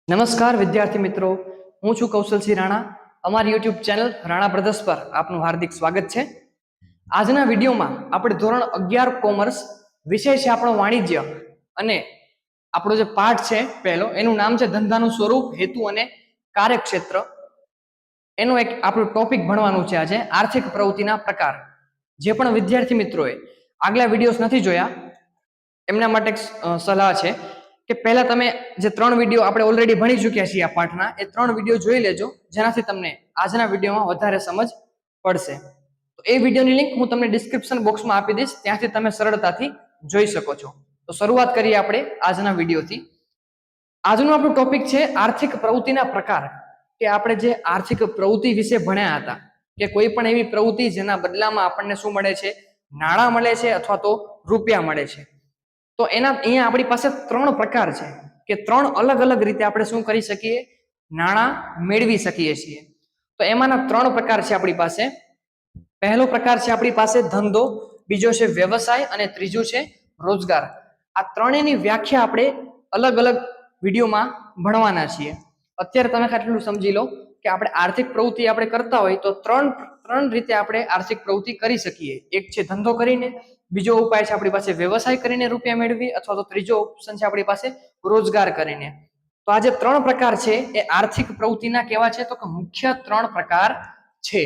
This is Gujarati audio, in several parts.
નમસ્કાર વિદ્યાર્થી મિત્રો, હું છું કૌશલસિંહ રાણા. અમારી યુટ્યુબ ચેનલ રાણા બ્રધર્સ પર આપનું હાર્દિક સ્વાગત છે. આજના વિડીયોમાં આપણે ધોરણ 11 કોમર્સ વિષય છે આપણો વાણિજ્ય, અને આપણો જે પાઠ છે પહેલો, એનું નામ છે ધંધાનું સ્વરૂપ, હેતુ અને કાર્યક્ષેત્ર. એનો એક આપણું ટોપિક ભણવાનું છે આજે, આર્થિક પ્રવૃત્તિના પ્રકાર. જે પણ વિદ્યાર્થી મિત્રોએ આગલા વિડીયોઝ નથી જોયા એમના માટે સલાહ છે કે પહેલા તમે જે 3 વિડીયો આપણે ઓલરેડી ભણી ચૂક્યા છીએ આ પાઠના, એ 3 વિડીયો જોઈ લેજો, જેનાથી તમને આજના વિડીયોમાં વધારે સમજ પડશે. તો એ વિડીયોની લિંક હું તમને ડિસ્ક્રિપ્શન બોક્સમાં આપી દઈશ, ત્યાંથી તમે સરળતાથી જોઈ શકો છો. તો શરૂઆત કરીએ આપણે આજના વિડીયોથી. આજનો આપણો ટોપિક છે આર્થિક પ્રવૃત્તિના પ્રકાર. કે આપણે જે આર્થિક પ્રવૃત્તિ વિશે ભણ્યા હતા કે કોઈ પણ એવી પ્રવૃત્તિ જેના બદલામાં આપણને શું મળે છે, નાણાં મળે છે અથવા તો રૂપિયા મળે છે. તો એના અહીંયા આપણી પાસે 3 પ્રકાર છે કે 3 અલગ અલગ રીતે આપણે શું કરી શકીએ, નાણાં મેળવી શકીએ છીએ. તો એમાંના 3 પ્રકાર છે આપણી પાસે. પહેલો પ્રકાર છે આપણી પાસે ધંધો, બીજો છે વ્યવસાય અને ત્રીજું છે રોજગાર. આ ત્રણેયની વ્યાખ્યા આપણે અલગ અલગ વિડીયોમાં ભણવાના છીએ. અત્યારે તમે આટલું સમજી લો કે આપણે આર્થિક પ્રવૃત્તિ આપણે કરતા હોય તો ત્રણ રીતે આપણે આર્થિક પ્રવૃત્તિ કરી શકીએ. એક છે ધંધો કરીને, બીજો ઉપાય છે આપણી પાસે વ્યવસાય કરીને રૂપિયા મેળવી, અથવા તો ત્રીજો ઓપ્શન છે આપણી પાસે રોજગાર કરીને. તો આ જે 3 પ્રકાર છે એ આર્થિક પ્રવૃત્તિના કેવા છે, તો કે મુખ્ય 3 પ્રકાર છે.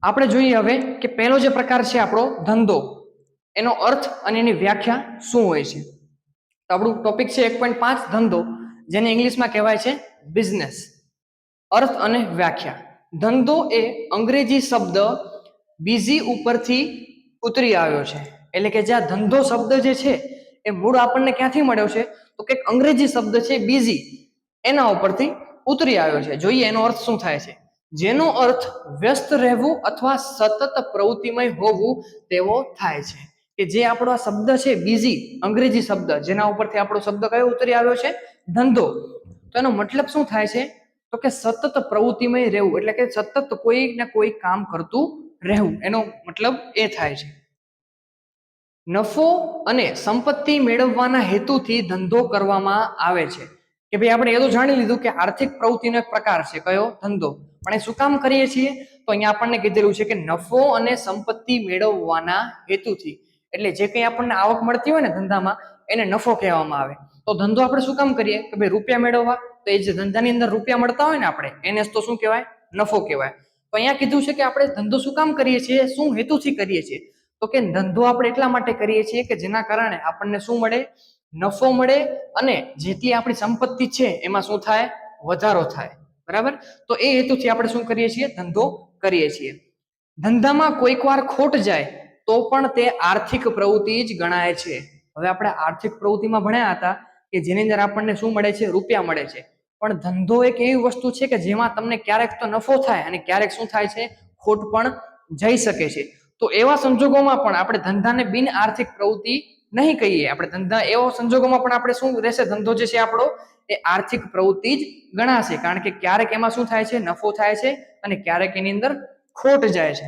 આપણે જોઈએ હવે કે પહેલો જે પ્રકાર છે આપણો ધંધો, એનો અર્થ અને એની વ્યાખ્યા શું હોય છે. તો આપણું ટોપિક છે 1.5 ધંધો, જેને ઇંગ્લિશમાં કહેવાય છે બિઝનેસ. અર્થ અને વ્યાખ્યા. ધંધો એ અંગ્રેજી શબ્દ બીઝી ઉપરથી ઉતરી આવ્યો છે. એટલે કે જે આ ધંધો શબ્દ જે છે એ મૂળ આપણને ક્યાંથી મળ્યો છે, તો કે અંગ્રેજી શબ્દ છે બીઝી, એના ઉપરથી ઉતરી આવ્યો છે. જોઈએ એનો અર્થ શું થાય છે. જેનો અર્થ વ્યસ્ત રહેવું અથવા સતત પ્રવૃત્તિમય હોવું તેવો થાય છે. કે જે આપણો આ શબ્દ છે બીઝી, અંગ્રેજી શબ્દ, જેના ઉપરથી આપણો શબ્દ કયો ઉતરી આવ્યો છે, ધંધો. તો એનો મતલબ શું થાય છે, તો કે સતત પ્રવૃત્તિમય રહેવું, એટલે કે સતત કોઈ ને કોઈ કામ કરતું રહેવું, એનો મતલબ એ થાય છે. નફો અને સંપત્તિ મેળવવાના હેતુથી ધંધો કરવામાં આવે છે. કે ભાઈ આપણે એ તો જાણી લીધું કે આર્થિક પ્રવૃત્તિનો એક પ્રકાર છે કયો, ધંધો. પણ એ શું કામ કરીએ છીએ, તો અહીંયા આપણને કીધેલું છે કે નફો અને સંપત્તિ મેળવવાના હેતુથી. એટલે જે કંઈ આપણને આવક મળતી હોય ને ધંધામાં, એને નફો કહેવામાં આવે. તો ધંધો આપણે શું કામ કરીએ, કે ભાઈ રૂપિયા મેળવવા. તો એ જે ધંધાની અંદર રૂપિયા મળતા હોય ને આપણે, એને તો શું કહેવાય, નફો કહેવાય. તો અહીંયા કીધું છે કે આપણે ધંધો શું કામ કરીએ છીએ, શું હેતુથી કરીએ છીએ. તો કે ધંધો આપણે એટલા માટે કરીએ છીએ કે જેના કારણે આપણને શું મળે, નફો મળે, અને જેટલી આપણી સંપત્તિ છે એમાં શું થાય, વધારો થાય. બરાબર. તો એ હેતુથી આપણે શું કરીએ છીએ, ધંધો કરીએ છીએ. ધંધામાં કોઈક વાર ખોટ જાય તો પણ તે આર્થિક પ્રવૃત્તિ જ ગણાય છે. હવે આપણે આર્થિક પ્રવૃત્તિમાં ભણ્યા હતા કે જેની અંદર આપણને શું મળે છે, રૂપિયા મળે છે. પણ ધંધો એક એવી વસ્તુ છે કે જેમાં તમને ક્યારેક તો નફો થાય અને ક્યારેક શું થાય છે, ખોટ પણ જઈ શકે છે. તો એવા સંજોગોમાં પણ આપણે ધંધાને બિન આર્થિક પ્રવૃત્તિ નહીં કહીએ. આપણે ધંધા એવા સંજોગોમાં પણ આપણે શું રહેશે, ધંધો જે છે આપણો એ આર્થિક પ્રવૃત્તિ જ ગણાશે. કારણ કે ક્યારેક એમાં શું થાય છે, નફો થાય છે, અને ક્યારેક એની અંદર ખોટ જાય છે.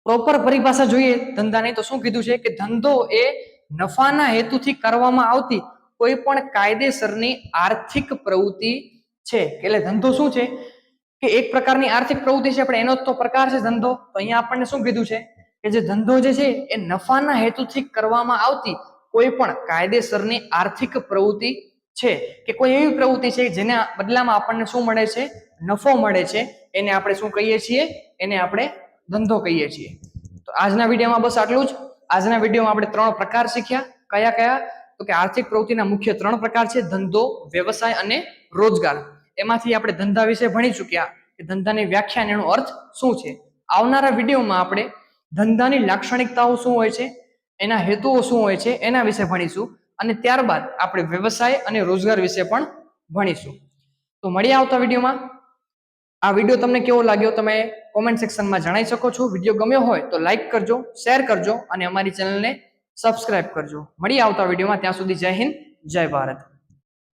પ્રોપર પરિભાષા જોઈએ ધંધાની તો શું કીધું છે કે ધંધો એ નફાના હેતુથી કરવામાં આવતી કોઈ પણ કાયદેસરની આર્થિક પ્રવૃત્તિ છે. એટલે ધંધો શું છે કે એક પ્રકારની આર્થિક પ્રવૃત્તિ છે, પણ એનો જ તો પ્રકાર છે ધંધો. તો અહીંયા આપણને શું કીધું છે કે જે ધંધો જે છે એ નફાના હેતુથી કરવામાં આવતી કોઈ પણ કાયદેસરની આર્થિક પ્રવૃત્તિ છે, કે કોઈ એવી પ્રવૃત્તિ છે જેના બદલામાં આપણને શું મળે છે, નફો મળે છે. એને આપણે શું કહીએ છીએ, એને આપણે ધંધો કહીએ છીએ. તો આજના વિડીયોમાં બસ આટલું જ. આજના વિડીયોમાં આપણે 3 પ્રકાર શીખ્યા. કયા કયા, તો કે આર્થિક પ્રવૃત્તિના મુખ્ય 3 પ્રકાર છે, ધંધો, વ્યવસાય અને રોજગાર. એમાંથી આપણે ધંધા વિશે ભણી ચૂક્યા કે ધંધાની વ્યાખ્યા અને એનો અર્થ શું છે. આવનારા વિડીયોમાં આપણે ધંધાની લાક્ષણિકતાઓ શું હોય છે, એના હેતુઓ શું હોય છે, એના વિશે ભણીશું. અને ત્યારબાદ આપણે વ્યવસાય અને રોજગાર વિશે પણ ભણીશું. તો મળીએ આવતા વિડીયોમાં. આ વિડીયો તમને કેવો લાગ્યો તમે કોમેન્ટ સેક્શનમાં જણાવી શકો છો. વિડીયો ગમ્યો હોય તો લાઈક કરજો, શેર કરજો અને અમારી ચેનલને સબસ્ક્રાઇબ કરજો. મળીએ આવતા વિડીયોમાં. ત્યાં સુધી જય હિન્દ, જય ભારત.